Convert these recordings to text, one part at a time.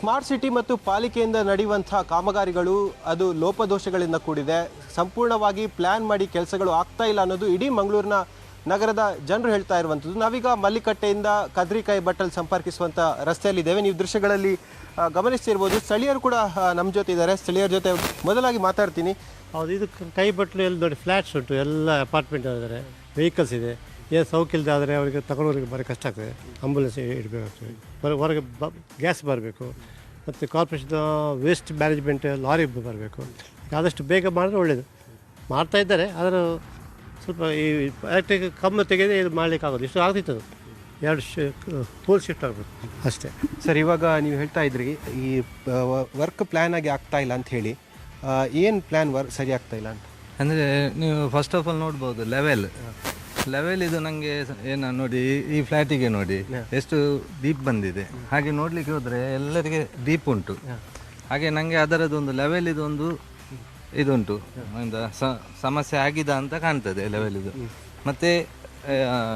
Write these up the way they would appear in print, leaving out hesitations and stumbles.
Smart city ಮತ್ತು ಪಾಲಿಕೆಯಿಂದ ನಡೆಯುವಂಥ ಕಾಮಗಾರಿಗಳು ಅದು ಲೋಪದೋಷಗಳಿಂದ ಕೂಡಿದೆ. ಸಂಪೂರ್ಣವಾಗಿ ಪ್ಲ್ಯಾನ್ ಮಾಡಿ ಕೆಲಸಗಳು ಆಗ್ತಾ ಇಲ್ಲ ಅನ್ನೋದು ಇಡೀ ಮಂಗಳೂರಿನ ನಗರದ ಜನರು ಹೇಳ್ತಾ ಇರುವಂಥದ್ದು. ನಾವೀಗ ಮಲ್ಲಿಕಟ್ಟೆಯಿಂದ ಕದ್ರಿಕಾಯಿ ಬಟ್ಟಲ್ ಸಂಪರ್ಕಿಸುವಂಥ ರಸ್ತೆಯಲ್ಲಿದ್ದೇವೆ. ನೀವು ದೃಶ್ಯಗಳಲ್ಲಿ ಗಮನಿಸ್ತಿರ್ಬೋದು. ಸ್ಥಳೀಯರು ಕೂಡ ನಮ್ಮ ಜೊತೆ ಇದ್ದಾರೆ. ಸ್ಥಳೀಯರ ಜೊತೆ ಮೊದಲಾಗಿ ಮಾತಾಡ್ತೀನಿ. ಹೌದು, ಇದು ಕೈ ಬಟ್ಟಲು ಎಲ್ಲಿ ನೋಡಿ ಫ್ಲ್ಯಾಟ್ಸ್ ಉಂಟು, ಎಲ್ಲ ಅಪಾರ್ಟ್ಮೆಂಟ್ ಇದ್ದಾರೆ, ವೆಹಿಕಲ್ಸ್ ಇದೆ. ಏನು ಸೌಕಿಲ್ದಾದರೆ ಅವರಿಗೆ ತಗೊಂಡೋರಿಗೆ ಬರೀ ಕಷ್ಟ ಆಗ್ತದೆ. ಆಂಬುಲೆನ್ಸ್ ಇಡಬೇಕಾಗ್ತದೆ, ಹೊರಗೆ ಗ್ಯಾಸ್ ಬರಬೇಕು, ಮತ್ತು ಕಾರ್ಪೊರೇಷನ್ ವೇಸ್ಟ್ ಮ್ಯಾನೇಜ್ಮೆಂಟ್ ಲಾರಿ ಬರಬೇಕು. ಆದಷ್ಟು ಬೇಗ ಮಾಡಿದ್ರೆ ಒಳ್ಳೆಯದು. ಮಾಡ್ತಾಯಿದ್ದಾರೆ, ಆದರೆ ಸ್ವಲ್ಪ ಈ ಎಲೆಕ್ಟ್ರಿಕ್ ಕಂಬ ತೆಗೆದೇ ಇದು ಮಾಡಲಿಕ್ಕಾಗೋದು. ಇಷ್ಟು ಆಗ್ತಿತ್ತು, ಅದು 2 ಪೋಲ್ ಶಿಫ್ಟ್ ಆಗಬೇಕು ಅಷ್ಟೇ. ಸರ್, ಇವಾಗ ನೀವು ಹೇಳ್ತಾ ಇದ್ರಿ ಈ ವರ್ಕ್ ಪ್ಲ್ಯಾನ್ ಆಗಿ ಆಗ್ತಾ ಇಲ್ಲ ಅಂತ ಹೇಳಿ. ಏನು ಪ್ಲ್ಯಾನ್ ಸರಿ ಆಗ್ತಾ ಇಲ್ಲ ಅಂತ ಅಂದರೆ ನೀವು ಫಸ್ಟ್ ಆಫ್ ಆಲ್ ನೋಡ್ಬೋದು ಲೆವೆಲ್ ಇದು ನನಗೆ ಏನು ನೋಡಿ, ಈ ಫ್ಲ್ಯಾಟಿಗೆ ನೋಡಿ ಎಷ್ಟು ಡೀಪ್ ಬಂದಿದೆ. ಹಾಗೆ ನೋಡಲಿಕ್ಕೆ ಹೋದರೆ ಎಲ್ಲರಿಗೆ ಡೀಪ್ ಉಂಟು. ಹಾಗೆ ನನಗೆ ಅದರದೊಂದು ಲೆವೆಲ್ ಇದೊಂದು ಇದುಂಟು, ಸಮಸ್ಯೆ ಆಗಿದೆ ಅಂತ ಕಾಣ್ತದೆ ಲೆವೆಲ್ ಇದು. ಮತ್ತು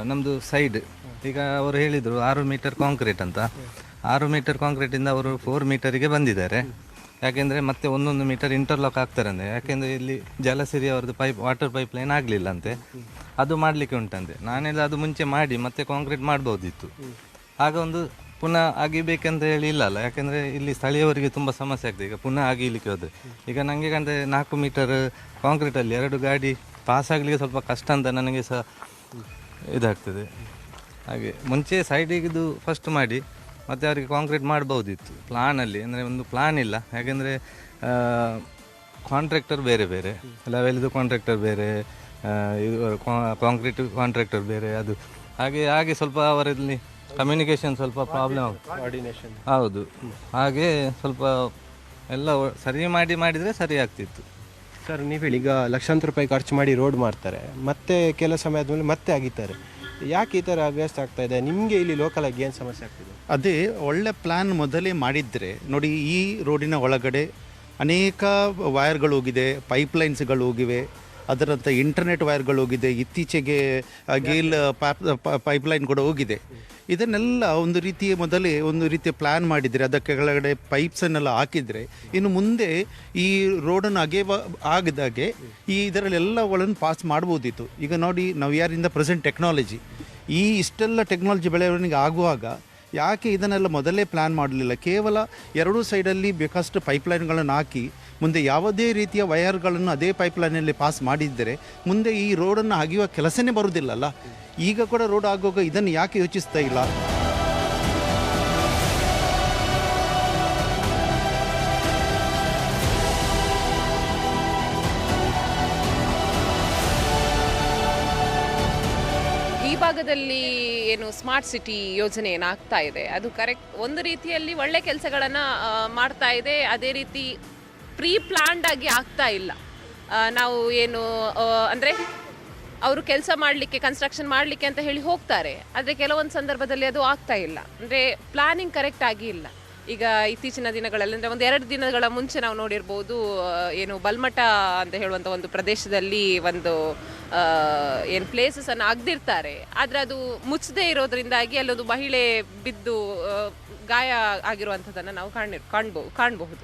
ನಮ್ಮದು ಸೈಡ್ ಈಗ ಅವರು ಹೇಳಿದರು 6 ಮೀಟರ್ ಕಾಂಕ್ರೀಟ್ ಅಂತ. 6 ಮೀಟರ್ ಕಾಂಕ್ರೀಟಿಂದ ಅವರು 4 ಮೀಟರಿಗೆ ಬಂದಿದ್ದಾರೆ. ಯಾಕೆಂದರೆ ಮತ್ತೆ 1 ಮೀಟರ್ ಇಂಟರ್ಲಾಕ್ ಆಗ್ತಾರಂತೆ. ಯಾಕೆಂದರೆ ಇಲ್ಲಿ ಜಲಸಿರಿ ಅವ್ರದ್ದು ವಾಟರ್ ಪೈಪ್ ಲೈನ್ ಆಗಲಿಲ್ಲ ಅಂತೆ, ಅದು ಮಾಡಲಿಕ್ಕೆ ಉಂಟಂತೆ. ನಾನೆಲ್ಲ ಅದು ಮುಂಚೆ ಮಾಡಿ ಮತ್ತೆ ಕಾಂಕ್ರೀಟ್ ಮಾಡ್ಬೋದಿತ್ತು. ಆಗ ಒಂದು ಪುನಃ ಅಗಿಬೇಕಂತ ಹೇಳಿ ಇಲ್ಲಲ್ಲ, ಯಾಕೆಂದರೆ ಇಲ್ಲಿ ಸ್ಥಳೀಯವರಿಗೆ ತುಂಬ ಸಮಸ್ಯೆ ಆಗ್ತದೆ. ಈಗ ಪುನಃ ಅಗಿಲಿಕ್ಕೆ ಹೋದರೆ ಈಗ ನನಗೆ ಕಂಡ್ರೆ 4 ಮೀಟರ್ ಕಾಂಕ್ರೀಟಲ್ಲಿ 2 ಗಾಡಿ ಪಾಸ್ ಆಗಲಿಕ್ಕೆ ಸ್ವಲ್ಪ ಕಷ್ಟ ಅಂತ ನನಗೆ ಸಹ ಇದಾಗ್ತದೆ. ಹಾಗೆ ಮುಂಚೆ ಸೈಡಿಗಿದು ಫಸ್ಟ್ ಮಾಡಿ ಮತ್ತು ಅವರಿಗೆ ಕಾಂಕ್ರೀಟ್ ಮಾಡ್ಬೋದಿತ್ತು ಪ್ಲಾನಲ್ಲಿ. ಅಂದರೆ ಒಂದು ಪ್ಲಾನ್ ಇಲ್ಲ, ಯಾಕೆಂದರೆ ಕಾಂಟ್ರಾಕ್ಟರ್ ಬೇರೆ ಬೇರೆ, ಲೆವೆಲ್ದು ಕಾಂಟ್ರಾಕ್ಟರ್ ಬೇರೆ, ಇದು ಕಾಂಕ್ರೀಟ್ ಕಾಂಟ್ರಾಕ್ಟರ್ ಬೇರೆ. ಅದು ಹಾಗೆ ಸ್ವಲ್ಪ ಅವರಲ್ಲಿ ಕಮ್ಯುನಿಕೇಷನ್ ಸ್ವಲ್ಪ ಪ್ರಾಬ್ಲಮ್, ಕೋಆರ್ಡಿನೇಷನ್. ಹೌದು, ಹಾಗೆ ಸ್ವಲ್ಪ ಎಲ್ಲ ಸರಿ ಮಾಡಿದರೆ ಸರಿ ಆಗ್ತಿತ್ತು. ಸರ್, ನೀವು ಹೇಳಿ, ಈಗ ಲಕ್ಷಾಂತರ ರೂಪಾಯಿ ಖರ್ಚು ಮಾಡಿ ರೋಡ್ ಮಾಡ್ತಾರೆ, ಮತ್ತೆ ಕೆಲ ಸಮಯ ಆದಮೇಲೆ ಮತ್ತೆ ಅಗಿತಾರೆ. ಯಾಕೆ ಈ ಥರ ಅವ್ಯವಸ್ಥೆ ಆಗ್ತಾ ಇದೆ? ನಿಮಗೆ ಇಲ್ಲಿ ಲೋಕಲ್ ಆಗಿ ಏನು ಸಮಸ್ಯೆ ಆಗ್ತಿದೆ? ಅದೇ ಒಳ್ಳೆ ಪ್ಲ್ಯಾನ್ ಮೊದಲೇ ಮಾಡಿದರೆ ನೋಡಿ, ಈ ರೋಡಿನ ಒಳಗಡೆ ಅನೇಕ ವೈರ್ಗಳು ಹೋಗಿದೆ, ಪೈಪ್ಲೈನ್ಸ್ಗಳು ಹೋಗಿವೆ, ಅದರಂಥ ಇಂಟರ್ನೆಟ್ ವೈರ್ಗಳು ಹೋಗಿದೆ, ಇತ್ತೀಚೆಗೆ ಗೇಲ್ ಪೈಪ್ಲೈನ್ ಕೂಡ ಹೋಗಿದೆ. ಇದನ್ನೆಲ್ಲ ಒಂದು ರೀತಿಯ ಪ್ಲ್ಯಾನ್ ಮಾಡಿದರೆ, ಅದಕ್ಕೆ ಕೆಳಗಡೆ ಪೈಪ್ಸನ್ನೆಲ್ಲ ಹಾಕಿದರೆ ಇನ್ನು ಮುಂದೆ ಈ ರೋಡನ್ನು ಆಗಿದಾಗೆ ಇದರಲ್ಲೆಲ್ಲ ಒಳನ್ನು ಪಾಸ್ ಮಾಡ್ಬೋದಿತ್ತು. ಈಗ ನೋಡಿ, ನಾವು ಯಾರಿಂದ ಪ್ರೆಸೆಂಟ್ ಟೆಕ್ನಾಲಜಿ, ಇಷ್ಟೆಲ್ಲ ಟೆಕ್ನಾಲಜಿ ಬೆಳವಣಿಗೆ ಆಗುವಾಗ ಯಾಕೆ ಇದನ್ನೆಲ್ಲ ಮೊದಲೇ ಪ್ಲ್ಯಾನ್ ಮಾಡಲಿಲ್ಲ? ಕೇವಲ 2 ಸೈಡಲ್ಲಿ ಬೇಕಷ್ಟು ಪೈಪ್ಲೈನ್ಗಳನ್ನು ಹಾಕಿ ಮುಂದೆ ಯಾವುದೇ ರೀತಿಯ ವಯರ್ಗಳನ್ನು ಅದೇ ಪೈಪ್ಲೈನಲ್ಲಿ ಪಾಸ್ ಮಾಡಿದ್ದರೆ ಮುಂದೆ ಈ ರೋಡನ್ನು ಅಗೆಯುವ ಕೆಲಸನೇ ಬರುವುದಿಲ್ಲಲ್ಲ. ಈಗ ಕೂಡ ರೋಡ್ ಆಗುವಾಗ ಇದನ್ನು ಯಾಕೆ ಯೋಚಿಸ್ತಾ ಇಲ್ಲ? ಈ ಭಾಗದಲ್ಲಿ ಏನು ಸ್ಮಾರ್ಟ್ ಸಿಟಿ ಯೋಜನೆ ಏನಾಗ್ತಾ ಇದೆ ಅದು ಕರೆಕ್ಟ್, ಒಂದು ರೀತಿಯಲ್ಲಿ ಒಳ್ಳೆ ಕೆಲಸಗಳನ್ನು ಮಾಡ್ತಾ ಇದೆ. ಅದೇ ರೀತಿ ಪ್ರೀ ಪ್ಲ್ಯಾನ್ಡ್ ಆಗಿ ಆಗ್ತಾ ಇಲ್ಲ. ನಾವು ಏನು ಅಂದರೆ ಅವರು ಕೆಲಸ ಮಾಡಲಿಕ್ಕೆ, ಕನ್ಸ್ಟ್ರಕ್ಷನ್ ಮಾಡಲಿಕ್ಕೆ ಅಂತ ಹೇಳಿ ಹೋಗ್ತಾರೆ, ಆದರೆ ಕೆಲವೊಂದು ಸಂದರ್ಭದಲ್ಲಿ ಅದು ಆಗ್ತಾ ಇಲ್ಲ. ಅಂದರೆ ಪ್ಲಾನಿಂಗ್ ಕರೆಕ್ಟ್ ಆಗಿ ಇಲ್ಲ. ಈಗ ಇತ್ತೀಚಿನ ದಿನಗಳಲ್ಲಿ ಅಂದರೆ 1-2 ದಿನಗಳ ಮುಂಚೆ ನಾವು ನೋಡಿರ್ಬೋದು, ಏನು ಬಲ್ಮಠ ಅಂತ ಹೇಳುವಂಥ ಒಂದು ಪ್ರದೇಶದಲ್ಲಿ ಒಂದು ಏನು ಪ್ಲೇಸಸನ್ನು ಅಗ್ದಿರ್ತಾರೆ, ಆದರೆ ಅದು ಮುಚ್ಚದೇ ಇರೋದ್ರಿಂದಾಗಿ ಅಲ್ಲೊಂದು ಮಹಿಳೆ ಬಿದ್ದು ಗಾಯ ಆಗಿರುವಂಥದ್ದನ್ನು ನಾವು ಕಾಣಬಹುದು.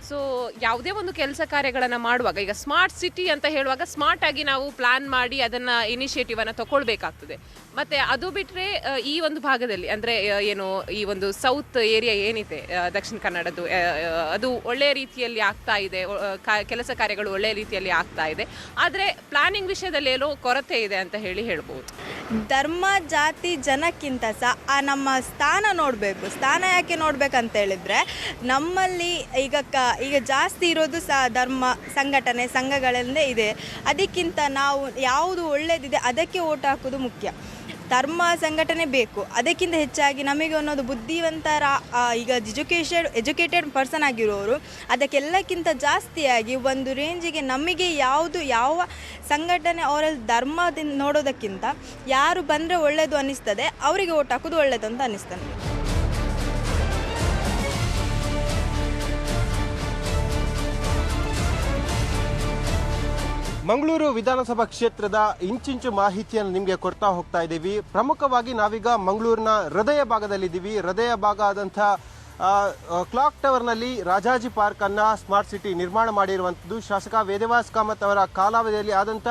ಸೊ ಯಾವುದೇ ಒಂದು ಕೆಲಸ ಕಾರ್ಯಗಳನ್ನು ಮಾಡುವಾಗ, ಈಗ ಸ್ಮಾರ್ಟ್ ಸಿಟಿ ಅಂತ ಹೇಳುವಾಗ ಸ್ಮಾರ್ಟ್ ಆಗಿ ನಾವು ಪ್ಲಾನ್ ಮಾಡಿ ಅದನ್ನು ಇನಿಷಿಯೇಟಿವನ್ನು ತಗೊಳ್ಬೇಕಾಗ್ತದೆ. ಮತ್ತು ಅದು ಬಿಟ್ಟರೆ ಈ ಒಂದು ಭಾಗದಲ್ಲಿ ಅಂದರೆ ಏನು ಈ ಒಂದು ಸೌತ್ ಏರಿಯಾ ಏನಿದೆ ದಕ್ಷಿಣ ಕನ್ನಡದ್ದು, ಅದು ಒಳ್ಳೆಯ ರೀತಿಯಲ್ಲಿ ಆಗ್ತಾ ಇದೆ, ಕೆಲಸ ಕಾರ್ಯಗಳು ಒಳ್ಳೆಯ ರೀತಿಯಲ್ಲಿ ಆಗ್ತಾ ಇದೆ. ಆದರೆ ಪ್ಲಾನಿಂಗ್ ವಿಷಯದಲ್ಲಿ ಏನೋ ಕೊರತೆ ಇದೆ ಅಂತ ಹೇಳ್ಬೋದು. ಧರ್ಮ ಜಾತಿ ಜನಕ್ಕಿಂತ ಸಹ ನಮ್ಮ ಸ್ಥಾನ ನೋಡಬೇಕು. ಸ್ಥಾನ ಯಾಕೆ ನೋಡ್ಬೇಕಂತ ಹೇಳಿದರೆ, ನಮ್ಮಲ್ಲಿ ಈಗ ಜಾಸ್ತಿ ಇರೋದು ಸಹ ಧರ್ಮ ಸಂಘಟನೆ ಸಂಘಗಳಲ್ಲೇ ಇದೆ. ಅದಕ್ಕಿಂತ ನಾವು ಯಾವುದು ಒಳ್ಳೆಯದಿದೆ ಅದಕ್ಕೆ ಓಟ್ ಹಾಕೋದು ಮುಖ್ಯ. ಧರ್ಮ ಸಂಘಟನೆ ಬೇಕು, ಅದಕ್ಕಿಂತ ಹೆಚ್ಚಾಗಿ ನಮಗೆ ಅನ್ನೋದು ಬುದ್ಧಿವಂತರ, ಈಗ ಎಜುಕೇಟೆಡ್ ಪರ್ಸನ್ ಆಗಿರೋರು, ಅದಕ್ಕೆಲ್ಲಕ್ಕಿಂತ ಜಾಸ್ತಿಯಾಗಿ ಒಂದು ರೇಂಜಿಗೆ ನಮಗೆ ಯಾವ ಸಂಘಟನೆ ಅವರಲ್ಲಿ ಧರ್ಮದಿಂದ ನೋಡೋದಕ್ಕಿಂತ ಯಾರು ಬಂದರೆ ಒಳ್ಳೆಯದು ಅನ್ನಿಸ್ತದೆ ಅವರಿಗೆ ಓಟ್ ಹಾಕೋದು ಒಳ್ಳೆಯದು ಅಂತ ಅನ್ನಿಸ್ತಾನೆ. ಮಂಗಳೂರು ವಿಧಾನಸಭಾ ಕ್ಷೇತ್ರದ ಇಂಚಿಂಚು ಮಾಹಿತಿಯನ್ನು ನಿಮಗೆ ಕೊಡ್ತಾ ಹೋಗ್ತಾ ಇದ್ದೀವಿ. ಪ್ರಮುಖವಾಗಿ ನಾವೀಗ ಮಂಗಳೂರಿನ ಹೃದಯ ಭಾಗದಲ್ಲಿದ್ದೀವಿ. ಹೃದಯ ಭಾಗ ಆದಂಥ ಕ್ಲಾಕ್ ಟವರ್ನಲ್ಲಿ ರಾಜಾಜಿ ಪಾರ್ಕನ್ನು ಸ್ಮಾರ್ಟ್ ಸಿಟಿ ನಿರ್ಮಾಣ ಮಾಡಿರುವಂಥದ್ದು ಶಾಸಕ ವೇದವ್ಯಾಸ್ ಕಾಮತ್ ಅವರ ಕಾಲಾವಧಿಯಲ್ಲಿ ಆದಂಥ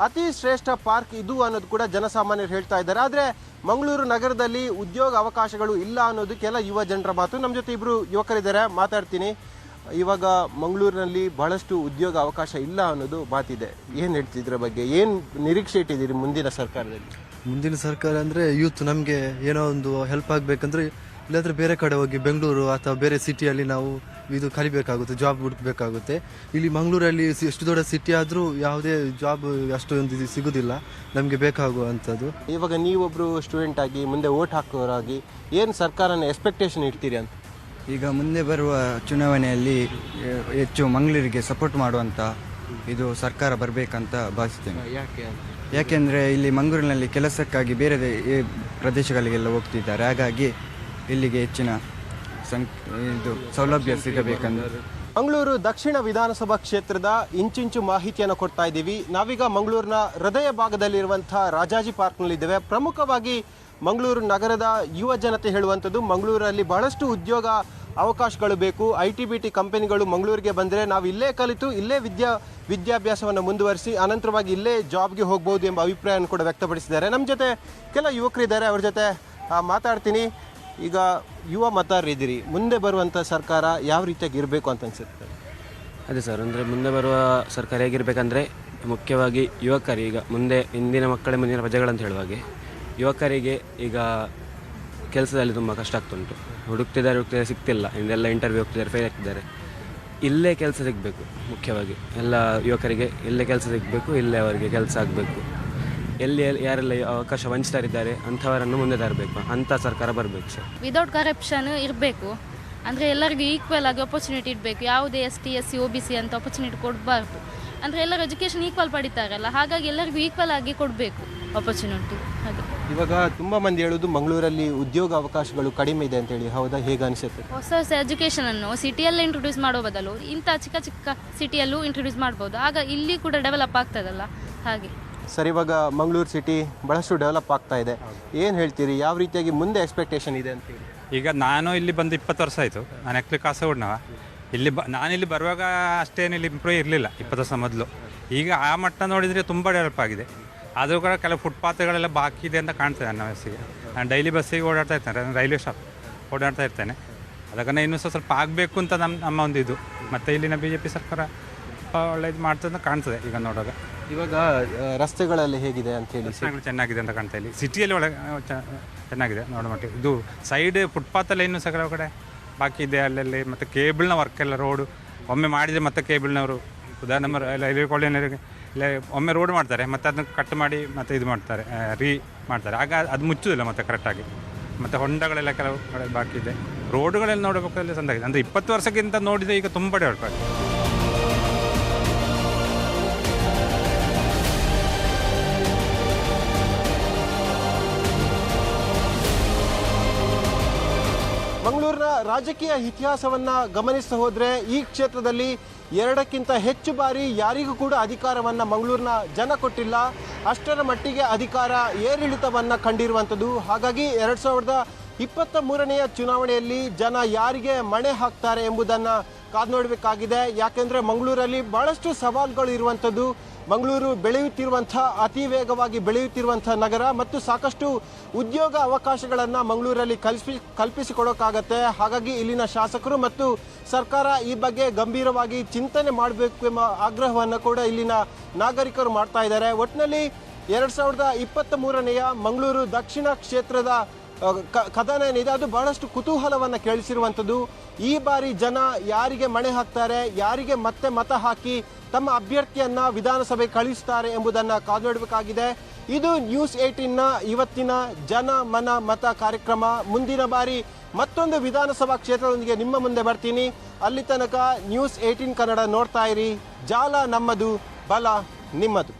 ಅತಿ ಶ್ರೇಷ್ಠ ಪಾರ್ಕ್ ಇದು ಅನ್ನೋದು ಕೂಡ ಜನಸಾಮಾನ್ಯರು ಹೇಳ್ತಾ ಇದ್ದಾರೆ. ಆದರೆ ಮಂಗಳೂರು ನಗರದಲ್ಲಿ ಉದ್ಯೋಗ ಅವಕಾಶಗಳು ಇಲ್ಲ ಅನ್ನೋದು ಕೆಲ ಯುವ ಜನರ ಮಾತು. ನಮ್ಮ ಜೊತೆ ಇಬ್ಬರು ಯುವಕರಿದ್ದಾರೆ, ಮಾತಾಡ್ತೀನಿ. ಇವಾಗ ಮಂಗಳೂರಿನಲ್ಲಿ ಬಹಳಷ್ಟು ಉದ್ಯೋಗ ಅವಕಾಶ ಇಲ್ಲ ಅನ್ನೋದು ಮಾತಿದೆ. ಏನು ಹೇಳ್ತಿದ್ರ ಬಗ್ಗೆ, ಏನು ನಿರೀಕ್ಷೆ ಇಟ್ಟಿದ್ದೀರಿ ಮುಂದಿನ ಸರ್ಕಾರದಲ್ಲಿ? ಮುಂದಿನ ಸರ್ಕಾರ ಅಂದರೆ ಯೂತ್ ನಮಗೆ ಏನೋ ಒಂದು ಹೆಲ್ಪ್ ಆಗಬೇಕಂದ್ರೆ ಇಲ್ಲಾಂದರೆ ಬೇರೆ ಕಡೆ ಹೋಗಿ ಬೆಂಗಳೂರು ಅಥವಾ ಬೇರೆ ಸಿಟಿಯಲ್ಲಿ ನಾವು ಇದು ಕಲಿಬೇಕಾಗುತ್ತೆ, ಜಾಬ್ ಹುಡುಕಬೇಕಾಗುತ್ತೆ. ಇಲ್ಲಿ ಮಂಗಳೂರಲ್ಲಿ ಎಷ್ಟು ದೊಡ್ಡ ಸಿಟಿ ಆದರೂ ಯಾವುದೇ ಜಾಬ್ ಅಷ್ಟೊಂದು ಇದು ಸಿಗೋದಿಲ್ಲ ನಮಗೆ ಬೇಕಾಗುವಂಥದ್ದು. ಇವಾಗ ನೀವೊಬ್ಬರು ಸ್ಟೂಡೆಂಟ್ ಆಗಿ ಮುಂದೆ ವೋಟ್ ಹಾಕೋರಾಗಿ ಏನು ಸರ್ಕಾರನ ಎಕ್ಸ್ಪೆಕ್ಟೇಷನ್ ಇಡ್ತೀರಿ ಅಂತ? ಈಗ ಮುಂದೆ ಬರುವ ಚುನಾವಣೆಯಲ್ಲಿ ಹೆಚ್ಚು ಮಂಗಳೂರಿಗೆ ಸಪೋರ್ಟ್ ಮಾಡುವಂಥ ಇದು ಸರ್ಕಾರ ಬರಬೇಕಂತ ಭಾವಿಸ್ತೇನೆ. ಯಾಕೆಂದರೆ ಇಲ್ಲಿ ಮಂಗಳೂರಿನಲ್ಲಿ ಕೆಲಸಕ್ಕಾಗಿ ಬೇರೆ ಪ್ರದೇಶಗಳಿಗೆಲ್ಲ ಹೋಗ್ತಿದ್ದಾರೆ, ಹಾಗಾಗಿ ಇಲ್ಲಿಗೆ ಹೆಚ್ಚಿನ ಇದು ಸೌಲಭ್ಯ ಸಿಗಬೇಕಂದ್ರೆ. ಮಂಗಳೂರು ದಕ್ಷಿಣ ವಿಧಾನಸಭಾ ಕ್ಷೇತ್ರದ ಇಂಚಿಂಚು ಮಾಹಿತಿಯನ್ನು ಕೊಡ್ತಾ ಇದ್ದೀವಿ. ನಾವೀಗ ಮಂಗಳೂರಿನ ಹೃದಯ ಭಾಗದಲ್ಲಿರುವಂಥ ರಾಜಾಜಿ ಪಾರ್ಕ್ನಲ್ಲಿದ್ದೇವೆ. ಪ್ರಮುಖವಾಗಿ ಮಂಗಳೂರು ನಗರದ ಯುವ ಜನತೆ ಹೇಳುವಂಥದ್ದು ಮಂಗಳೂರಲ್ಲಿ ಬಹಳಷ್ಟು ಉದ್ಯೋಗ ಅವಕಾಶಗಳು ಬೇಕು. ITBT ಕಂಪನಿಗಳು ಮಂಗಳೂರಿಗೆ ಬಂದರೆ ನಾವು ಇಲ್ಲೇ ಕಲಿತು ಇಲ್ಲೇ ವಿದ್ಯಾಭ್ಯಾಸವನ್ನು ಮುಂದುವರಿಸಿ ಅನಂತರವಾಗಿ ಇಲ್ಲೇ ಜಾಬ್ಗೆ ಹೋಗ್ಬೋದು ಎಂಬ ಅಭಿಪ್ರಾಯವನ್ನು ಕೂಡ ವ್ಯಕ್ತಪಡಿಸಿದ್ದಾರೆ. ನಮ್ಮ ಜೊತೆ ಕೆಲ ಯುವಕರಿದ್ದಾರೆ, ಅವ್ರ ಜೊತೆ ಮಾತಾಡ್ತೀನಿ. ಈಗ ಯುವ ಮತದಾರರಿದ್ದೀರಿ, ಮುಂದೆ ಬರುವಂಥ ಸರ್ಕಾರ ಯಾವ ರೀತಿಯಾಗಿ ಇರಬೇಕು ಅಂತ ಅನಿಸುತ್ತೆ? ಅದೇ ಸರ್, ಅಂದರೆ ಮುಂದೆ ಬರುವ ಸರ್ಕಾರ ಹೇಗಿರಬೇಕಂದ್ರೆ ಮುಖ್ಯವಾಗಿ ಯುವಕರು ಈಗ ಮುಂದೆ ಇಂದಿನ ಮಕ್ಕಳೇ ಮುಂದಿನ ಪ್ರಜೆಗಳಂತ ಹೇಳುವಾಗೆ ಯುವಕರಿಗೆ ಈಗ ಕೆಲಸದಲ್ಲಿ ತುಂಬ ಕಷ್ಟ ಆಗ್ತುಂಟು. ಹುಡುಕ್ತಿದ್ದಾರೆ ಸಿಗ್ತಿಲ್ಲ, ಇಂದೆಲ್ಲ ಇಂಟರ್ವ್ಯೂ ಹೋಗ್ತಿದ್ದಾರೆ, ಫೇಲ್ ಆಗ್ತಿದ್ದಾರೆ. ಇಲ್ಲೇ ಕೆಲಸ ಸಿಗಬೇಕು, ಮುಖ್ಯವಾಗಿ ಎಲ್ಲ ಯುವಕರಿಗೆ ಇಲ್ಲೇ ಕೆಲಸ ಸಿಗಬೇಕು, ಇಲ್ಲೇ ಅವರಿಗೆ ಕೆಲಸ ಆಗಬೇಕು. ಎಲ್ಲಿ ಯಾರೆಲ್ಲ ಅವಕಾಶ ವಂಚಿತರಿದ್ದಾರೆ ಅಂಥವರನ್ನು ಮುಂದೆ ತರಬೇಕು, ಅಂಥ ಸರ್ಕಾರ ಬರಬೇಕು ಸರ್. ವಿದೌಟ್ ಕರಪ್ಷನ್ ಇರಬೇಕು, ಅಂದರೆ ಎಲ್ಲರಿಗೂ ಈಕ್ವಲ್ ಆಗಿ ಆಪರ್ಚುನಿಟಿ ಇಡಬೇಕು. ಯಾವುದೇ ST SC OBC ಅಂತ ಆಪರ್ಚುನಿಟಿ ಕೊಡಬಾರ್ದು. ಅಂದರೆ ಎಲ್ಲರೂ ಎಜುಕೇಷನ್ ಈಕ್ವಲ್ ಪಡಿತಾರಲ್ಲ, ಹಾಗಾಗಿ ಎಲ್ಲರಿಗೂ ಈಕ್ವಲ್ ಆಗಿ ಕೊಡಬೇಕು ಆಪರ್ಚುನಿಟಿ. ಹಾಗೆ ಇವಾಗ ತುಂಬ ಮಂದಿ ಹೇಳೋದು ಮಂಗಳೂರಲ್ಲಿ ಉದ್ಯೋಗ ಅವಕಾಶಗಳು ಕಡಿಮೆ ಇದೆ ಅಂತೇಳಿ, ಹೌದಾ? ಹೇಗೆ ಅನಿಸುತ್ತೆ? ಹೊಸ ಎಜುಕೇಷನನ್ನು ಸಿಟಿಯಲ್ಲೇ ಇಂಟ್ರೊಡ್ಯೂಸ್ ಮಾಡೋ ಬದಲು ಇಂಥ ಚಿಕ್ಕ ಚಿಕ್ಕ ಸಿಟಿಯಲ್ಲೂ ಇಂಟ್ರೊಡ್ಯೂಸ್ ಮಾಡ್ಬೋದು, ಆಗ ಇಲ್ಲಿ ಕೂಡ ಡೆವಲಪ್ ಆಗ್ತದಲ್ಲ. ಹಾಗೆ ಸರ್, ಇವಾಗ ಮಂಗಳೂರು ಸಿಟಿ ಬಹಳಷ್ಟು ಡೆವಲಪ್ ಆಗ್ತಾ ಇದೆ, ಏನು ಹೇಳ್ತೀರಿ? ಯಾವ ರೀತಿಯಾಗಿ ಮುಂದೆ ಎಕ್ಸ್ಪೆಕ್ಟೇಷನ್ ಇದೆ ಅಂತೇಳಿ? ಈಗ ನಾನು ಇಲ್ಲಿ ಬಂದು 20 ವರ್ಷ ಆಯಿತು. ನಾನು ಆ್ಯಕ್ಚುಲಿ ಕಾಸರಗೋಡ್ನವ. ನಾನಿಲ್ಲಿ ಬರುವಾಗ ಅಷ್ಟೇನು ಇಲ್ಲಿ ಇಂಪ್ರೂವ್ ಇರಲಿಲ್ಲ 20 ವರ್ಷ ಮೊದಲು. ಈಗ ಆ ಮಟ್ಟ ನೋಡಿದರೆ ತುಂಬ ಡೆವಲಪ್ ಆಗಿದೆ. ಆದರೂ ಕೂಡ ಕೆಲವು ಫುಟ್ಪಾತ್ಗಳೆಲ್ಲ ಬಾಕಿ ಇದೆ ಅಂತ ಕಾಣ್ತದೆ ನನ್ನ ವಯಸ್ಸಿಗೆ. ನಾನು ಡೈಲಿ ಬಸ್ಸಿಗೆ ಓಡಾಡ್ತಾ ಇರ್ತೇನೆ, ನಾನು ರೈಲ್ವೆ ಸ್ಟಾಪ್ ಓಡಾಡ್ತಾ ಇರ್ತೇನೆ. ಅದಕ್ಕನ್ನು ಇನ್ನೂ ಸ್ವಲ್ಪ ಆಗಬೇಕು ಅಂತ ನಮ್ಮ ಒಂದು ಇದು. ಮತ್ತು ಇಲ್ಲಿನ BJP ಸರ್ಕಾರ ಒಳ್ಳೇದು ಮಾಡ್ತದೆ ಅಂತ ಕಾಣ್ತದೆ ಈಗ ನೋಡುವಾಗ. ಇವಾಗ ರಸ್ತೆಗಳಲ್ಲಿ ಹೇಗಿದೆ ಅಂತ ಹೇಳಿ? ರಸ್ತೆಗಳು ಚೆನ್ನಾಗಿದೆ ಅಂತ ಕಾಣ್ತಾ. ಇಲ್ಲಿ ಸಿಟಿಯಲ್ಲಿ ಒಳಗೆ ಚೆನ್ನಾಗಿದೆ ನೋಡೋ ಮಟ್ಟಿಗೆ. ಇದು ಸೈಡ್ ಫುಟ್ಪಾತಲ್ಲಿ ಇನ್ನೂ ಸಹ ಕೆಲವು ಕಡೆ ಬಾಕಿ ಇದೆ ಅಲ್ಲಲ್ಲಿ. ಮತ್ತು ಕೇಬಲ್ನ ವರ್ಕ್ ಎಲ್ಲ ರೋಡು ಒಮ್ಮೆ ಮಾಡಿದರೆ ಮತ್ತೆ ಕೇಬಲ್ನವರು ಉದಾಹರಣೆ ರೈಲ್ವೆ ಕಾಲೋನಿಯವರಿಗೆ ಇಲ್ಲ ಒಮ್ಮೆ ರೋಡ್ ಮಾಡ್ತಾರೆ, ಮತ್ತು ಅದನ್ನು ಕಟ್ ಮಾಡಿ ಮತ್ತು ಇದು ಮಾಡ್ತಾರೆ, ಮಾಡ್ತಾರೆ. ಆಗ ಅದು ಮುಚ್ಚೋದಿಲ್ಲ ಮತ್ತೆ ಕರೆಕ್ಟಾಗಿ. ಮತ್ತು ಹೊಂಡಗಳೆಲ್ಲ ಕೆಲವು ಕಡೆ ಬಾಕಿ ಇದೆ. ರೋಡುಗಳೆಲ್ಲ ನೋಡಬೇಕಾದ್ರೆ ಸಂದಾಗಿದೆ. ಅಂದರೆ 20 ವರ್ಷಕ್ಕಿಂತ ನೋಡಿದರೆ ಈಗ ತುಂಬ ಡೆವಲಪ್ ಆಗಿದೆ. ಮಂಗಳೂರಿನ ರಾಜಕೀಯ ಇತಿಹಾಸವನ್ನು ಗಮನಿಸ್ತಾ ಹೋದರೆ ಈ ಕ್ಷೇತ್ರದಲ್ಲಿ 2ಕ್ಕಿಂತ ಹೆಚ್ಚು ಬಾರಿ ಯಾರಿಗೂ ಕೂಡ ಅಧಿಕಾರವನ್ನು ಮಂಗಳೂರಿನ ಜನ ಕೊಟ್ಟಿಲ್ಲ. ಅಷ್ಟರ ಮಟ್ಟಿಗೆ ಅಧಿಕಾರ ಏರಿಳಿತವನ್ನು ಕಂಡಿರುವಂಥದ್ದು. ಹಾಗಾಗಿ 2023ನೇ ಚುನಾವಣೆಯಲ್ಲಿ ಜನ ಯಾರಿಗೆ ಮಣೆ ಹಾಕ್ತಾರೆ ಎಂಬುದನ್ನು ಕಾದು ನೋಡಬೇಕಾಗಿದೆ. ಯಾಕೆಂದರೆ ಮಂಗಳೂರಲ್ಲಿ ಬಹಳಷ್ಟು ಸವಾಲುಗಳು ಇರುವಂಥದ್ದು. ಮಂಗಳೂರು ಬೆಳೆಯುತ್ತಿರುವಂಥ ಅತಿ ವೇಗವಾಗಿ ಬೆಳೆಯುತ್ತಿರುವಂಥ ನಗರ ಮತ್ತು ಸಾಕಷ್ಟು ಉದ್ಯೋಗ ಅವಕಾಶಗಳನ್ನು ಮಂಗಳೂರಲ್ಲಿ ಕಲ್ಪಿಸಿಕೊಡೋಕ್ಕಾಗತ್ತೆ. ಹಾಗಾಗಿ ಇಲ್ಲಿನ ಶಾಸಕರು ಮತ್ತು ಸರ್ಕಾರ ಈ ಬಗ್ಗೆ ಗಂಭೀರವಾಗಿ ಚಿಂತನೆ ಮಾಡಬೇಕು ಎಂಬ ಆಗ್ರಹವನ್ನು ಕೂಡ ಇಲ್ಲಿನ ನಾಗರಿಕರು ಮಾಡ್ತಾ ಇದ್ದಾರೆ. ಒಟ್ಟಿನಲ್ಲಿ 2023ನೇ ಮಂಗಳೂರು ದಕ್ಷಿಣ ಕ್ಷೇತ್ರದ ಕದನ ಏನಿದೆ ಅದು ಬಹಳಷ್ಟು ಕುತೂಹಲವನ್ನು ಕೇಳಿಸಿರುವಂಥದ್ದು. ಈ ಬಾರಿ ಜನ ಯಾರಿಗೆ ಮಣೆ ಹಾಕ್ತಾರೆ, ಯಾರಿಗೆ ಮತ್ತೆ ಮತ ಹಾಕಿ ತಮ್ಮ ಅಭ್ಯರ್ಥಿಯನ್ನ ವಿಧಾನಸಭೆ ಕಳಿಸ್ತಾರೆ ಎಂಬುದನ್ನು ಕಾದು ನೋಡಬೇಕಾಗಿದೆ. ಇದು ನ್ಯೂಸ್ 18ನ ಇವತ್ತಿನ ಜನ ಮನ ಮತ ಕಾರ್ಯಕ್ರಮ. ಮುಂದಿನ ಬಾರಿ ಮತ್ತೊಂದು ವಿಧಾನಸಭಾ ಕ್ಷೇತ್ರದೊಂದಿಗೆ ನಿಮ್ಮ ಮುಂದೆ ಬರ್ತೀನಿ. ಅಲ್ಲಿ ತನಕ ನ್ಯೂಸ್ 18 ಕನ್ನಡ ನೋಡ್ತಾ ಇರಿ. ಜಾಲ ನಮ್ಮದು, ಬಲ ನಿಮ್ಮದು.